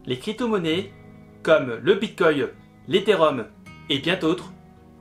les crypto-monnaies, comme le Bitcoin, l'Ethereum et bien d'autres,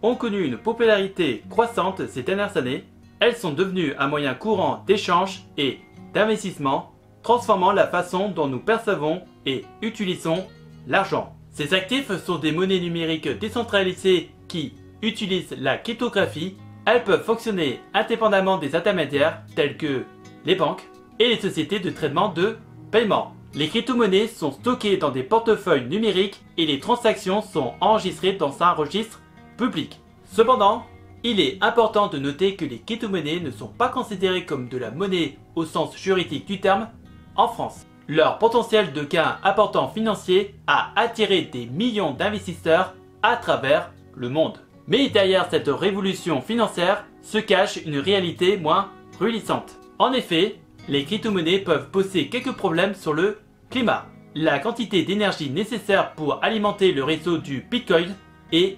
ont connu une popularité croissante ces dernières années. Elles sont devenues un moyen courant d'échange et d'investissement, transformant la façon dont nous percevons et utilisons l'argent. Ces actifs sont des monnaies numériques décentralisées qui utilisent la cryptographie. Elles peuvent fonctionner indépendamment des intermédiaires tels que les banques et les sociétés de traitement de paiement. Les crypto-monnaies sont stockées dans des portefeuilles numériques et les transactions sont enregistrées dans un registre public. Cependant, il est important de noter que les crypto-monnaies ne sont pas considérées comme de la monnaie au sens juridique du terme en France. Leur potentiel de gain important financier a attiré des millions d'investisseurs à travers le monde. Mais derrière cette révolution financière se cache une réalité moins réjouissante. En effet, les crypto-monnaies peuvent poser quelques problèmes sur le climat. La quantité d'énergie nécessaire pour alimenter le réseau du Bitcoin est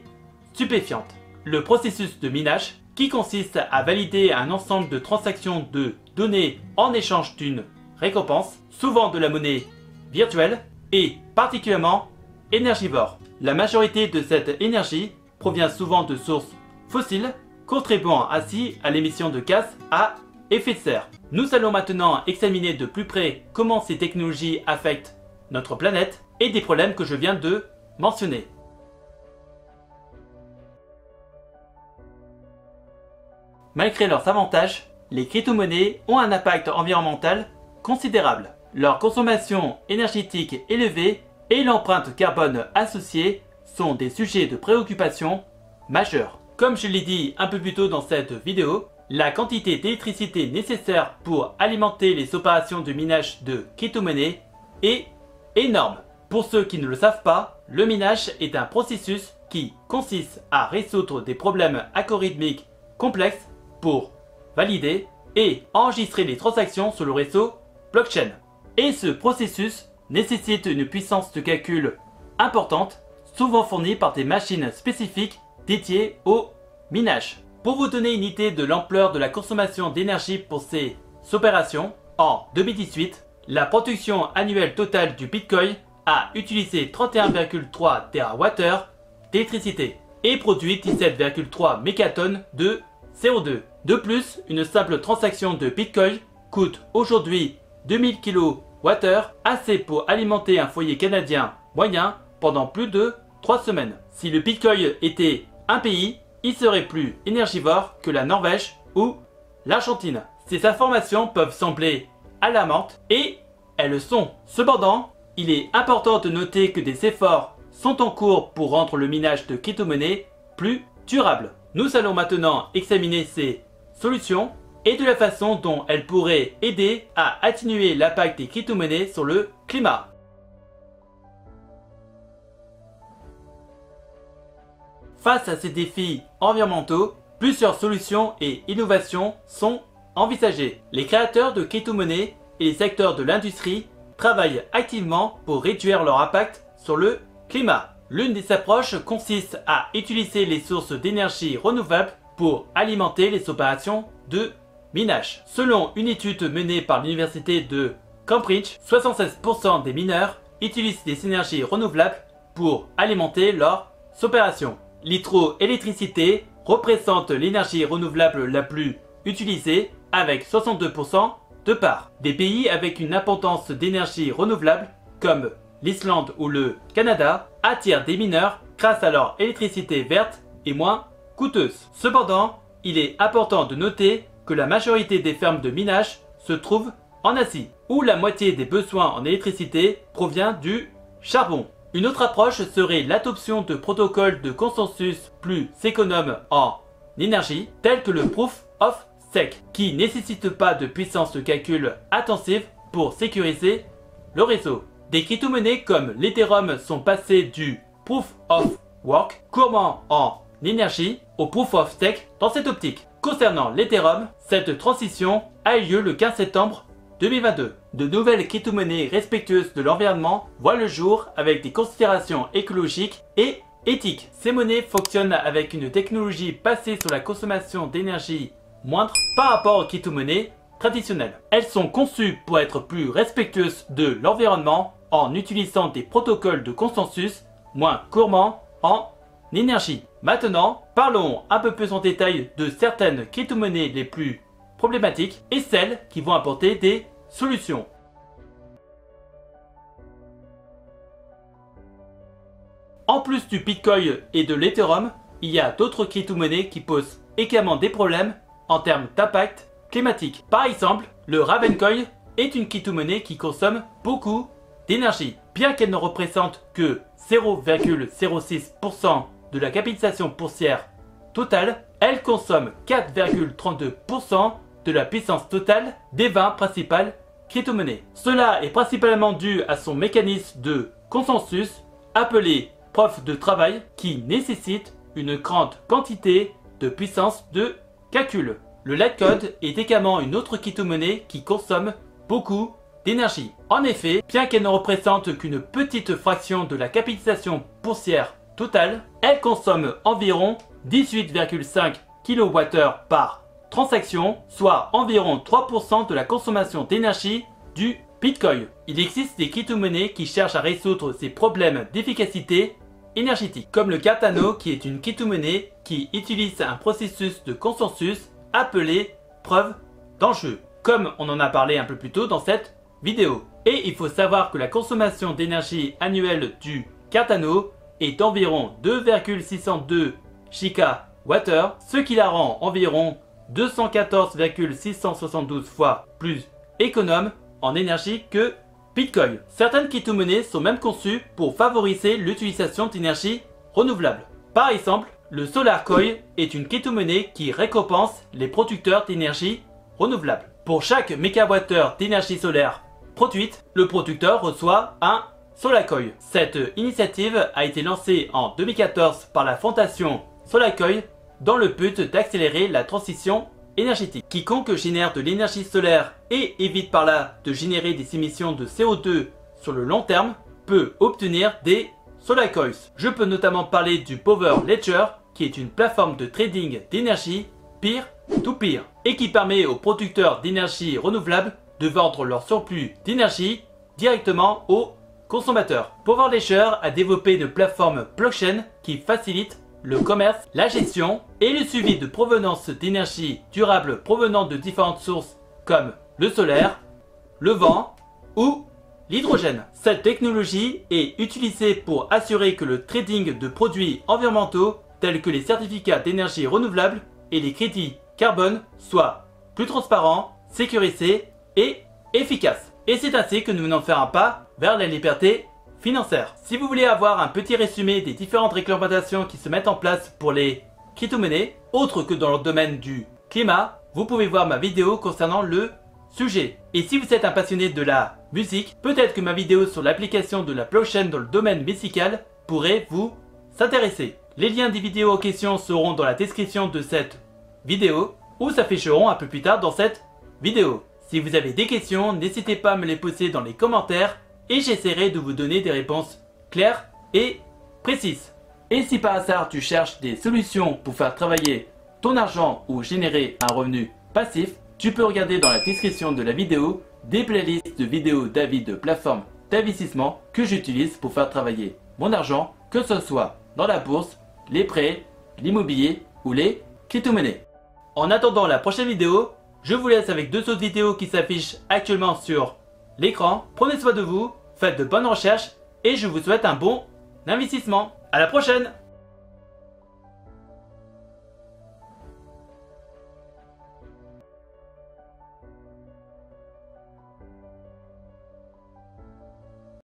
stupéfiante. Le processus de minage, qui consiste à valider un ensemble de transactions de données en échange d'une récompense, souvent de la monnaie virtuelle, est particulièrement énergivore. La majorité de cette énergie provient souvent de sources fossiles, contribuant ainsi à l'émission de gaz à effet de serre. Nous allons maintenant examiner de plus près comment ces technologies affectent notre planète et des problèmes que je viens de mentionner. Malgré leurs avantages, les crypto-monnaies ont un impact environnemental considérable. Leur consommation énergétique élevée et l'empreinte carbone associée sont des sujets de préoccupation majeurs. Comme je l'ai dit un peu plus tôt dans cette vidéo, la quantité d'électricité nécessaire pour alimenter les opérations de minage de crypto-monnaies est énorme. Pour ceux qui ne le savent pas, le minage est un processus qui consiste à résoudre des problèmes algorithmiques complexes pour valider et enregistrer les transactions sur le réseau blockchain. Et ce processus nécessite une puissance de calcul importante, souvent fournie par des machines spécifiques dédiées au minage. Pour vous donner une idée de l'ampleur de la consommation d'énergie pour ces opérations, en 2018, la production annuelle totale du Bitcoin a utilisé 31,3 TWh d'électricité et produit 17,3 mégatonnes de CO2. De plus, une simple transaction de Bitcoin coûte aujourd'hui 2000 kWh, assez pour alimenter un foyer canadien moyen pendant plus de 3 semaines. Si le Bitcoin était un pays, il serait plus énergivore que la Norvège ou l'Argentine. Ces informations peuvent sembler alarmantes et elles le sont. Cependant, il est important de noter que des efforts sont en cours pour rendre le minage de crypto-monnaies plus durable. Nous allons maintenant examiner ces solutions et de la façon dont elles pourraient aider à atténuer l'impact des crypto-monnaies sur le climat. Face à ces défis environnementaux, plusieurs solutions et innovations sont envisagées. Les créateurs de crypto-monnaies et les secteurs de l'industrie travaillent activement pour réduire leur impact sur le climat. L'une des approches consiste à utiliser les sources d'énergie renouvelables pour alimenter les opérations de minage. Selon une étude menée par l'université de Cambridge, 76% des mineurs utilisent des énergies renouvelables pour alimenter leurs opérations. L'hydroélectricité représente l'énergie renouvelable la plus utilisée avec 62% de part. Des pays avec une abondance d'énergie renouvelable comme l'Islande ou le Canada attirent des mineurs grâce à leur électricité verte et moins coûteuse. Cependant, il est important de noter que la majorité des fermes de minage se trouvent en Asie, où la moitié des besoins en électricité provient du charbon. Une autre approche serait l'adoption de protocoles de consensus plus économes en énergie, tels que le Proof of Stake, qui ne nécessite pas de puissance de calcul intensive pour sécuriser le réseau. Des crypto-monnaies comme l'Ethereum sont passées du Proof of Work, couramment en énergie, au Proof of Stake dans cette optique. Concernant l'Ethereum, cette transition a eu lieu le 15 septembre 2022. De nouvelles crypto-monnaies respectueuses de l'environnement voient le jour avec des considérations écologiques et éthiques. Ces monnaies fonctionnent avec une technologie basée sur la consommation d'énergie moindre par rapport aux crypto-monnaies traditionnelles. Elles sont conçues pour être plus respectueuses de l'environnement en utilisant des protocoles de consensus moins gourmands en énergie. Maintenant, parlons un peu plus en détail de certaines crypto-monnaies les plus problématiques et celles qui vont apporter des solutions. En plus du Bitcoin et de l'Ethereum, il y a d'autres crypto-monnaies qui posent également des problèmes en termes d'impact climatique. Par exemple, le Ravencoin est une crypto-monnaie qui consomme beaucoup d'énergie. Bien qu'elle ne représente que 0,06% de la capitalisation boursière totale, elle consomme 4,32% de la puissance totale des 20 principales crypto-monnaies. Cela est principalement dû à son mécanisme de consensus appelé preuve de travail qui nécessite une grande quantité de puissance de calcul. Le Litecoin est également une autre crypto-monnaie qui consomme beaucoup d'énergie. En effet, bien qu'elle ne représente qu'une petite fraction de la capitalisation boursière totale, elle consomme environ 18,5 kWh par transaction, soit environ 3% de la consommation d'énergie du Bitcoin. Il existe des crypto-monnaies qui cherchent à résoudre ces problèmes d'efficacité énergétique, comme le Cardano qui est une crypto-monnaie qui utilise un processus de consensus appelé preuve d'enjeu, comme on en a parlé un peu plus tôt dans cette vidéo. Et il faut savoir que la consommation d'énergie annuelle du Cardano est d'environ 2,602 GWh, ce qui la rend environ 214,672 fois plus économe en énergie que Bitcoin. Certaines crypto-monnaies sont même conçues pour favoriser l'utilisation d'énergie renouvelable. Par exemple, le SolarCoin est une crypto-monnaie qui récompense les producteurs d'énergie renouvelable. Pour chaque mégawattheure d'énergie solaire produite, le producteur reçoit un SolarCoin. Cette initiative a été lancée en 2014 par la fondation SolarCoin dans le but d'accélérer la transition énergétique. Quiconque génère de l'énergie solaire et évite par là de générer des émissions de CO2 sur le long terme peut obtenir des SolarCoins. Je peux notamment parler du Power Ledger qui est une plateforme de trading d'énergie peer-to-peer et qui permet aux producteurs d'énergie renouvelable de vendre leur surplus d'énergie directement aux consommateurs. Power Ledger a développé une plateforme blockchain qui facilite le commerce, la gestion et le suivi de provenance d'énergie durable provenant de différentes sources comme le solaire, le vent ou l'hydrogène. Cette technologie est utilisée pour assurer que le trading de produits environnementaux tels que les certificats d'énergie renouvelable et les crédits carbone soit plus transparent, sécurisé et efficace. Et c'est ainsi que nous venons faire un pas vers la liberté financière. Si vous voulez avoir un petit résumé des différentes réglementations qui se mettent en place pour les crypto-monnaies, autres que dans le domaine du climat, vous pouvez voir ma vidéo concernant le sujet. Et si vous êtes un passionné de la musique, peut-être que ma vidéo sur l'application de la blockchain dans le domaine musical pourrait vous s'intéresser. Les liens des vidéos en question seront dans la description de cette vidéo ou s'afficheront un peu plus tard dans cette vidéo. Si vous avez des questions, n'hésitez pas à me les poser dans les commentaires et j'essaierai de vous donner des réponses claires et précises. Et si par hasard tu cherches des solutions pour faire travailler ton argent ou générer un revenu passif, tu peux regarder dans la description de la vidéo des playlists de vidéos d'avis de plateformes d'investissement que j'utilise pour faire travailler mon argent, que ce soit dans la bourse, les prêts, l'immobilier ou les crypto-monnaies. En attendant la prochaine vidéo, je vous laisse avec deux autres vidéos qui s'affichent actuellement sur l'écran. Prenez soin de vous, faites de bonnes recherches et je vous souhaite un bon investissement. À la prochaine!